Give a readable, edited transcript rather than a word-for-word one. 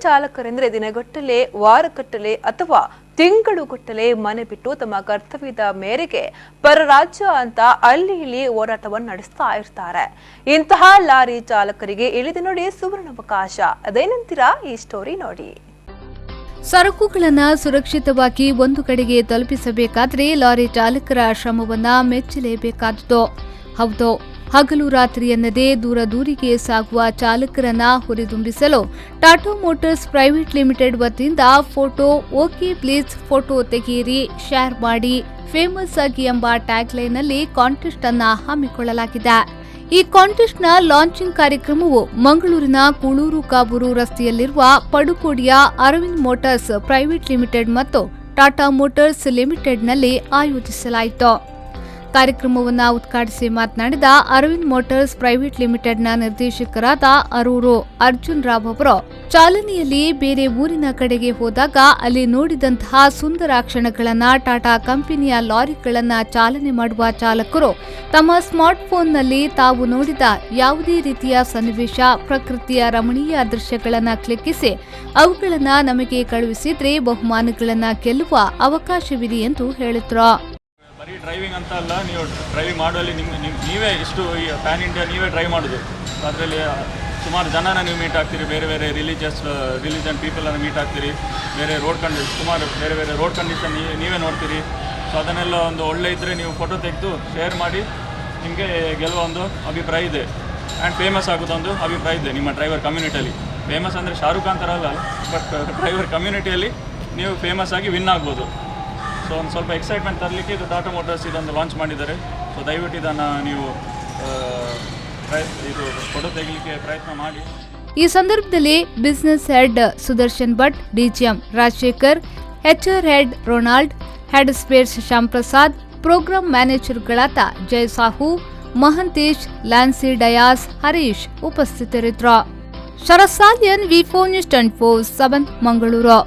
ಚಾಲಕರೆಂದರೆ ದಿನಗಟ್ಟಲೆ, ವಾರಗಟ್ಟಲೆ ಅಥವಾ ತಿಂಗಳುಗಟ್ಟಲೆ ಮನೆ ಬಿಟ್ಟು ತಮ್ಮ ಕರ್ತವ್ಯದ ಮೇರೆಗೆ ಪರರಾಜ್ಯ ಅಂತ ಅಲ್ಲಿ ಇಲ್ಲಿ ಹೋರಾಟವನ್ನು ನಡೆಸ್ತಾ ಇರ್ತಾರೆ. ಇಂತಹ ಲಾರಿ ಚಾಲಕರಿಗೆ ಇಳಿದು ನೋಡಿ ಸುವರ್ಣಾವಕಾಶ. ಅದೇನಂತೀರಾ? ಈ ಸ್ಟೋರಿ ನೋಡಿ. ಸರಕುಗಳನ್ನು ಸುರಕ್ಷಿತವಾಗಿ ಒಂದು ಕಡೆಗೆ ತಲುಪಿಸಬೇಕಾದ್ರೆ ಲಾರಿ ಚಾಲಕರ ಶ್ರಮವನ್ನ ಮೆಚ್ಚಲೇಬೇಕಾದುದು. ಹೌದು, ಹಗಲು ರಾತ್ರಿ ಎನ್ನದೇ ದೂರಿಗೆ ಸಾಗುವ ಚಾಲಕರನ್ನ ಹುರಿದುಂಬಿಸಲು ಟಾಟಾ ಮೋಟಾರ್ಸ್ ಪ್ರೈವೇಟ್ ಲಿಮಿಟೆಡ್ ವತಿಯಿಂದ ಫೋಟೋ ಓಕೆ ಪ್ಲೀಸ್ ಫೋಟೋ ತೆಗೆಯಿರಿ, ಶೇರ್ ಮಾಡಿ, ಫೇಮಸ್ ಆಗಿ ಎಂಬ ಟ್ಯಾಗ್ಲೈನ್ ನಲ್ಲಿ ಕಾಂಟೆಸ್ಟ್ ಅನ್ನ ಹಮ್ಮಿಕೊಳ್ಳಲಾಗಿದೆ. ಈ ಕಾಂಟೆಸ್ಟ್ನ ಲಾಂಚಿಂಗ್ ಕಾರ್ಯಕ್ರಮವು ಮಂಗಳೂರಿನ ಕೂಳೂರು ಕಾಬೂರು ರಸ್ತೆಯಲ್ಲಿರುವ ಪಡುಕೋಡಿಯ ಅರವಿಂದ್ ಮೋಟಾರ್ಸ್ ಪ್ರೈವೇಟ್ ಲಿಮಿಟೆಡ್ ಮತ್ತು ಟಾಟಾ ಮೋಟಾರ್ಸ್ ಲಿಮಿಟೆಡ್ನಲ್ಲಿ ಆಯೋಜಿಸಲಾಯಿತು. ಕಾರ್ಯಕ್ರಮವನ್ನು ಉದ್ಘಾಟಿಸಿ ಮಾತನಾಡಿದ ಅರವಿಂದ್ ಮೋಟಾರ್ಸ್ ಪ್ರೈವೇಟ್ ಲಿಮಿಟೆಡ್ನ ನಿರ್ದೇಶಕರಾದ ಅರೂರು ಅರ್ಜುನ್ ರಾವ್ ಅವರು, ಚಾಲನೆಯಲ್ಲಿ ಬೇರೆ ಊರಿನ ಕಡೆಗೆ ಹೋದಾಗ ಅಲ್ಲಿ ನೋಡಿದಂತಹ ಸುಂದರ ಕ್ಷಣಗಳನ್ನು ಟಾಟಾ ಕಂಪನಿಯ ಲಾರಿಗಳನ್ನು ಚಾಲನೆ ಮಾಡುವ ಚಾಲಕರು ತಮ್ಮ ಸ್ಮಾರ್ಟ್ಫೋನ್ನಲ್ಲಿ ತಾವು ನೋಡಿದ ಯಾವುದೇ ರೀತಿಯ ಸನ್ನಿವೇಶ, ಪ್ರಕೃತಿಯ ರಮಣೀಯ ದೃಶ್ಯಗಳನ್ನು ಕ್ಲಿಕ್ಕಿಸಿ ಅವುಗಳನ್ನು ನಮಗೆ ಕಳುಹಿಸಿದ್ರೆ ಬಹುಮಾನಗಳನ್ನು ಗೆಲ್ಲುವ ಅವಕಾಶವಿದೆ ಎಂದು ಹೇಳಿದ್ರು. ಡ್ರೈವಿಂಗ್ ಅಂತ ಅಲ್ಲ, ನೀವು ಡ್ರೈವಿಂಗ್ ಮಾಡುವಲ್ಲಿ ನೀವೇ ಇಷ್ಟು ಪ್ಯಾನ್ ಇಂಡಿಯಾ ನೀವೇ ಡ್ರೈವ್ ಮಾಡೋದು. ಅದರಲ್ಲಿ ಸುಮಾರು ಜನನ ನೀವು ಮೀಟ್ ಆಗ್ತೀರಿ, ಬೇರೆ ಬೇರೆ ರಿಲಿಜನ್ ಪೀಪಲನ್ನು ಮೀಟ್ ಆಗ್ತೀರಿ, ಬೇರೆ ಸುಮಾರು ಬೇರೆ ಬೇರೆ ರೋಡ್ ಕಂಡೀಷನ್ ನೀವೇ ನೋಡ್ತೀರಿ. ಸೊ ಅದನ್ನೆಲ್ಲ ಒಂದು ಒಳ್ಳೆ ಇದ್ದರೆ ನೀವು ಫೋಟೋ ತೆಗೆದು ಶೇರ್ ಮಾಡಿ ನಿಮಗೆ ಗೆಲ್ಲುವ ಒಂದು ಅಭಿಪ್ರಾಯ ಇದೆ. ಆ್ಯಂಡ್ ಫೇಮಸ್ ಆಗೋದೊಂದು ಅಭಿಪ್ರಾಯ ಇದೆ ನಿಮ್ಮ ಡ್ರೈವರ್ ಕಮ್ಯುನಿಟಿಯಲ್ಲಿ. ಫೇಮಸ್ ಅಂದರೆ ಶಾರುಖ್ ಖಾನ್ ಥರ ಅಲ್ಲ, ಬಟ್ ಡ್ರೈವರ್ ಕಮ್ಯುನಿಟಿಯಲ್ಲಿ ನೀವು ಫೇಮಸ್ ಆಗಿ ವಿನ್ ಆಗ್ಬೋದು. ಸೊ ಒಂದು ಸ್ವಲ್ಪ ಎಕ್ಸೈಟ್ಮೆಂಟ್ ತರಲಿಕ್ಕೆ ಇದು ಟಾಟಾ ಮೋಟಾರ್ಸ್ ಇದೊಂದು ಲಾಂಚ್ ಮಾಡಿದ್ದಾರೆ. ಸೊ ದಯವಿಟ್ಟು ಇದನ್ನು ನೀವು ಇದು ಫೋಟೋ ತೆಗಲಿಕ್ಕೆ ಪ್ರಯತ್ನ ಮಾಡಿ. ಈ ಸಂದರ್ಭದಲ್ಲಿ business head Sudarshan Bhat, DGM Rajashekar, HR head Ronald, head spares Shyam Prasad, programme ಮ್ಯಾನೇಜರ್ಗಳಾದ ಜಯ ಸಾಹು, ಮಹಂತೇಶ್, ಲ್ಯಾನ್ಸಿ ಡಯಾಸ್, ಹರೀಶ್ ಉಪಸ್ಥಿತರಿದ್ದರು. Sharath Salian, V4 News 24/7 Mangaluru.